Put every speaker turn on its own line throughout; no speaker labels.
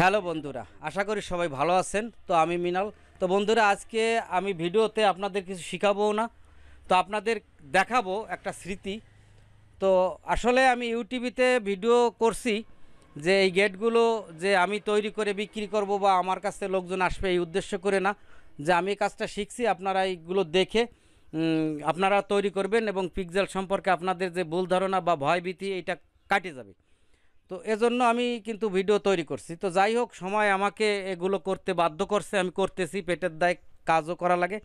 Hello বন্ধুরা, আশা করি সবাই ভালো আছেন। তো আমি মিনাল। তো বন্ধুরা, আজকে আমি ভিডিওতে আপনাদের কিছু শিখাবো না, তো আপনাদের দেখাবো একটা স্মৃতি। তো আসলে আমি ইউটিউবেতে ভিডিও করছি যে এই গেটগুলো যে আমি তৈরি করে বিক্রি করব বা আমার কাছে লোকজন আসবে এই উদ্দেশ্য করে না, যে আমি এই কাজটা শিখছি, আপনারা এইগুলো দেখে আপনারা তৈরি করবেন এবং পিক্সেল সম্পর্কে আপনাদের যে ভুল ধারণা বা ভয়ভীতি এটা কাটে যাবে। তো এজন্য আমি কিন্তু ভিডিও তৈরি করছি। তো যাই হোক, সময় আমাকে এগুলো করতে বাধ্য করছে, আমি করতেছি, পেটের দায় কাজও করা লাগে।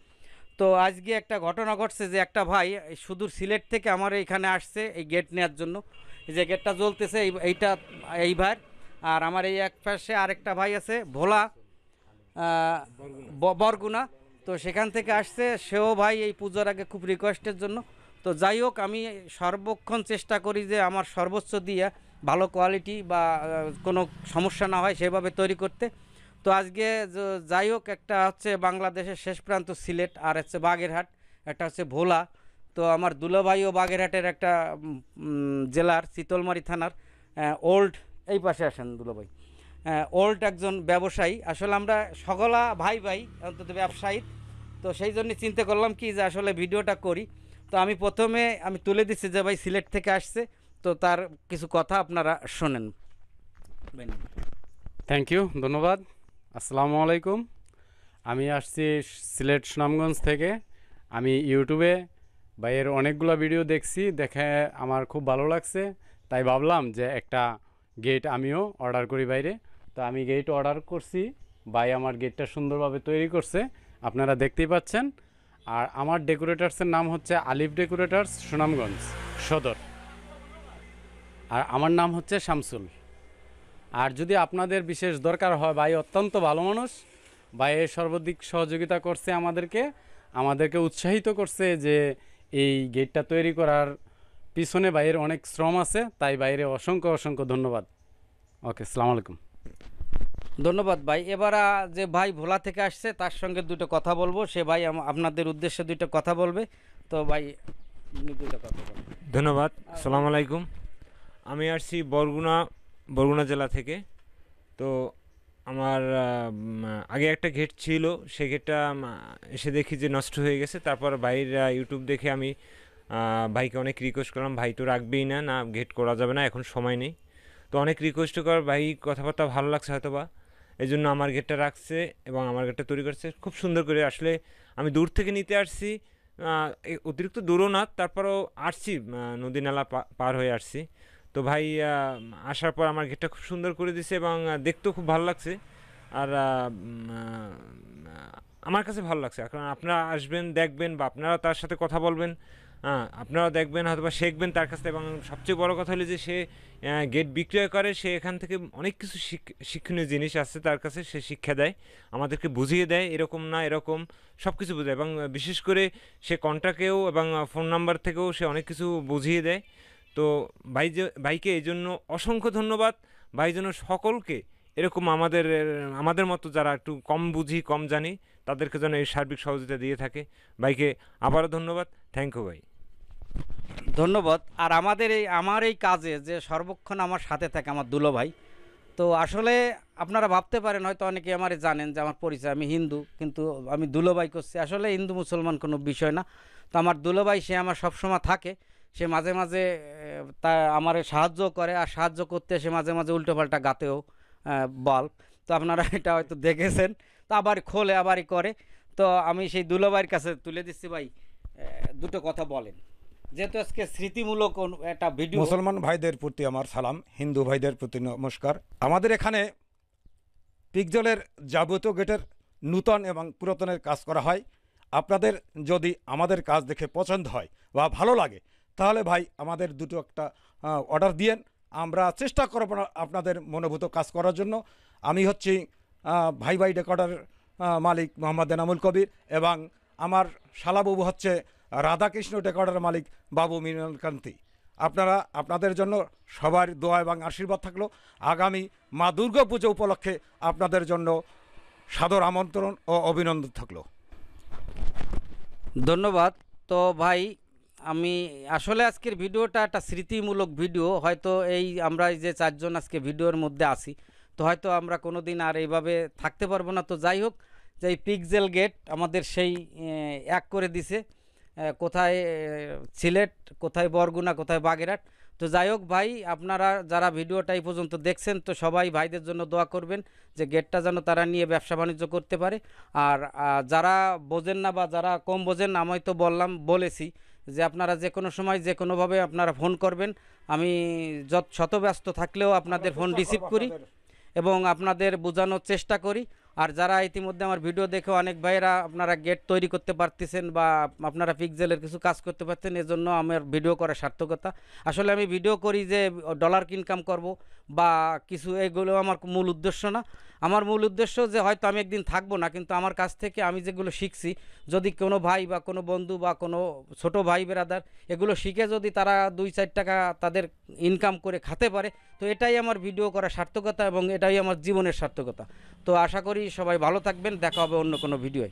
তো আজকে একটা ঘটনা ঘটছে যে একটা ভাই সুদূর সিলেট থেকে আমার এখানে আসছে এই গেট নেওয়ার জন্য। এই যে গেটটা জ্বলতেছে এইটা এই ভাই, আর আমার এই এক পাশে আরেকটা ভাই আছে ভোলা, বরগুনা। তো সেখান থেকে আসছে সেও ভাই এই পুজোর আগে খুব রিকোয়েস্টের জন্য। তো যাই হোক, আমি সর্বক্ষণ চেষ্টা করি যে আমার সর্বোচ্চ দিয়ে ভালো কোয়ালিটি বা কোনো সমস্যা না হয় সেভাবে তৈরি করতে। তো আজকে যাই হোক, একটা হচ্ছে বাংলাদেশের শেষ প্রান্ত সিলেট, আর হচ্ছে বাগেরহাট, একটা হচ্ছে ভোলা। তো আমার দুলাভাইও বাগেরহাটের একটা জেলার চিতলমারি থানার ওল্ড, এই পাশে আসেন দুলাভাই, ওল্ড একজন ব্যবসায়ী। আসলে আমরা সকলা ভাই ভাই অন্তত ব্যবসায়ী। তো সেই জন্য চিন্তা করলাম কি যে আসলে ভিডিওটা করি। তো আমি প্রথমে তুলে দিচ্ছি যে ভাই সিলেট থেকে আসছে, তো তার কিছু কথা আপনারা শোনেন।
থ্যাংক ইউ, ধন্যবাদ। আসসালামু আলাইকুম। আমি আসছি সিলেট সুনামগঞ্জ থেকে। আমি ইউটিউবে ভাইয়ের অনেকগুলো ভিডিও দেখে আমার খুব ভালো লাগছে, তাই ভাবলাম যে একটা গেট আমিও অর্ডার করি বাইরে। তো আমি গেট অর্ডার করছি, ভাই আমার গেটটা সুন্দরভাবে তৈরি করছে, আপনারা দেখতেই পাচ্ছেন। আর আমার ডেকোরেটার্সের নাম হচ্ছে আলিফ ডেকোরেটার্স, সুনামগঞ্জ সদর। আর আমার নাম হচ্ছে শামসুল। আর যদি আপনাদের বিশেষ দরকার হয়, ভাই অত্যন্ত ভালো মানুষ, ভাইয়ের সর্বাধিক সহযোগিতা করছে, আমাদেরকে উৎসাহিত করছে যে এই গেটটা তৈরি করার পিছনে ভাইয়ের অনেক শ্রম আছে, তাই বাইরে অসংখ্য অসংখ্য ধন্যবাদ। ওকে, আসসালামু আলাইকুম।
ধন্যবাদ ভাই। এবার যে ভাই ভোলা থেকে আসছে তার সঙ্গে দুটো কথা বলবো, সে ভাই আপনাদের উদ্দেশ্যে দুটো কথা বলবে। তো ভাই দুটো কথা বলবেন।
ধন্যবাদ। আসসালামু আলাইকুম। আমি আসছি বরগুনা জেলা থেকে। তো আমার আগে একটা গেট ছিল, সেই গেটটা এসে দেখি যে নষ্ট হয়ে গেছে। তারপর ভাইয়ের ইউটিউব দেখে আমি ভাইকে অনেক রিকোয়েস্ট করলাম, ভাই তো রাখবেই না, গেট করা যাবে না, এখন সময় নেই। তো অনেক রিকোয়েস্ট করার ভাই কথাবার্তা ভালো লাগছে হয়তো বা, এই জন্য আমার গেটটা রাখছে এবং আমার গেটটা তৈরি করছে খুব সুন্দর করে। আসলে আমি দূর থেকে নিতে আসছি, অতিরিক্ত দূরও না, তারপরও আসছি, নদী নালা পার হয়ে আসছি। তো ভাই আসার পর আমার গেটটা খুব সুন্দর করে দিছে এবং দেখতেও খুব ভালো লাগছে। আর আমার কাছে ভালো লাগছে। কারণ আপনারা আসবেন, দেখবেন, বা আপনারাও তার সাথে কথা বলবেন, আপনারাও দেখবেন, হয়তো বা শিখবেন তার কাছ থেকে। এবং সবচেয়ে বড় কথা হলো যে সে গেট বিক্রয় করে, সে এখান থেকে অনেক কিছু শিক্ষণীয় জিনিস আছে তার কাছে, সে শিক্ষা দেয়, আমাদেরকে বুঝিয়ে দেয় এরকম না এরকম, সব কিছু বোঝায়। এবং বিশেষ করে সে কন্ট্যাক্টেও এবং ফোন নাম্বার থেকেও সে অনেক কিছু বুঝিয়ে দেয়। তো ভাইকে এই জন্য অসংখ্য ধন্যবাদ। ভাই যেন সকলকে এরকম আমাদের মতো যারা একটু কম বুঝি, কম জানি, তাদেরকে যেন এই সার্বিক সহযোগিতা দিয়ে থাকে। ভাইকে আবারও ধন্যবাদ। থ্যাংক ইউ ভাই।
ধন্যবাদ। আর আমার এই কাজে যে সর্বক্ষণ আমার সাথে থাকে আমার দুলো ভাই। তো আসলে আপনারা ভাবতে পারেন, হয়তো অনেকে আমার জানেন যে আমার পরিচয়, আমি হিন্দু, কিন্তু আমি দুলোভাই করছি। আসলে হিন্দু মুসলমান কোনো বিষয় না। তো আমার দুলোভাই, সে আমার সবসময় থাকে। সে মাঝে মাঝে তা আমার সাহায্য করে, আর সাহায্য করতে সে মাঝে মাঝে উল্টোপাল্টা গাতেও বাল্ব। তো আপনারা এটা হয়তো দেখেছেন। তো আবার খোলে, আবারই করে। তো আমি সেই দুলোভাইয়ের কাছে তুলে দিচ্ছি, ভাই দুটো কথা বলেন, যেহেতু আজকে স্মৃতিমূলক একটা ভিডিও।
মুসলমান ভাইদের প্রতি আমার সালাম, হিন্দু ভাইদের প্রতি নমস্কার। আমাদের এখানে পিকজলের যাবতীয় গেটের নূতন এবং পুরাতনের কাজ করা হয়। আপনাদের যদি আমাদের কাজ দেখে পছন্দ হয় বা ভালো লাগে, তাহলে ভাই আমাদের দুটো একটা অর্ডার দিয়েন, আমরা চেষ্টা করব আপনাদের মনোভূত কাজ করার জন্য। আমি হচ্ছি ভাই ডেকর্ডার মালিক মোহাম্মদ এনামুল কবির, এবং আমার শালাবাবু হচ্ছে রাধাকৃষ্ণ ডেকর্ডার মালিক বাবু মৃণালকান্তি। আপনাদের জন্য সবার দোয়া এবং আশীর্বাদ থাকলো। আগামী মা দুর্গা পুজো উপলক্ষে আপনাদের জন্য সাদর আমন্ত্রণ ও অভিনন্দন থাকলো।
ধন্যবাদ। তো ভাই, আমি আসলে আজকের ভিডিওটা একটা স্মৃতিমূলক ভিডিও। হয়তো আমরা এই যে চারজন আজকে ভিডিওর মধ্যে আছি, তো হয়তো আমরা কোনো দিন আর এইভাবে থাকতে পারবো না। তো যাই হোক, যে এই পিক্সেল গেট আমাদের সেই এক করে দিছে, কোথায় সিলেট, কোথায় বরগুনা, কোথায় বাগেরহাট। তো যাই হোক ভাই, আপনারা যারা ভিডিওটা এই পর্যন্ত দেখছেন, তো সবাই ভাইদের জন্য দোয়া করবেন যে গেটটা যেন তারা নিয়ে ব্যবসা বাণিজ্য করতে পারে। আর যারা বোঝেন না বা যারা কম বোঝেন, আমি তো বলেছি যে আপনারা যে কোনো সময় যে কোনোভাবে আপনারা ফোন করবেন, আমি শত ব্যস্ত থাকলেও আপনাদের ফোন রিসিভ করি এবং আপনাদের বোঝানোর চেষ্টা করি। আর যারা ইতিমধ্যে আমার ভিডিও দেখে অনেক ভাইয়েরা আপনারা গেট তৈরি করতে পারতেছেন বা আপনারা পিক্সেলের কিছু কাজ করতে পারতেন, এজন্য আমার ভিডিও করার সার্থকতা। আসলে আমি ভিডিও করি যে ডলার ইনকাম করব বা কিছু, এগুলো আমার মূল উদ্দেশ্য না। আমার মূল উদ্দেশ্য যে হয়তো আমি একদিন থাকবো না, কিন্তু আমার কাছ থেকে আমি যেগুলো শিখছি, যদি কোনো ভাই বা কোনো বন্ধু বা কোনো ছোট ভাই বেরাদার এগুলো শিখে যদি তারা 2-4 টাকা তাদের ইনকাম করে খেতে পারে, তো এটাই আমার ভিডিও করার সার্থকতা এবং এটাই আমার জীবনের সার্থকতা। তো আশা করি সবাই ভালো থাকবেন, দেখা হবে অন্য কোনো ভিডিওয়।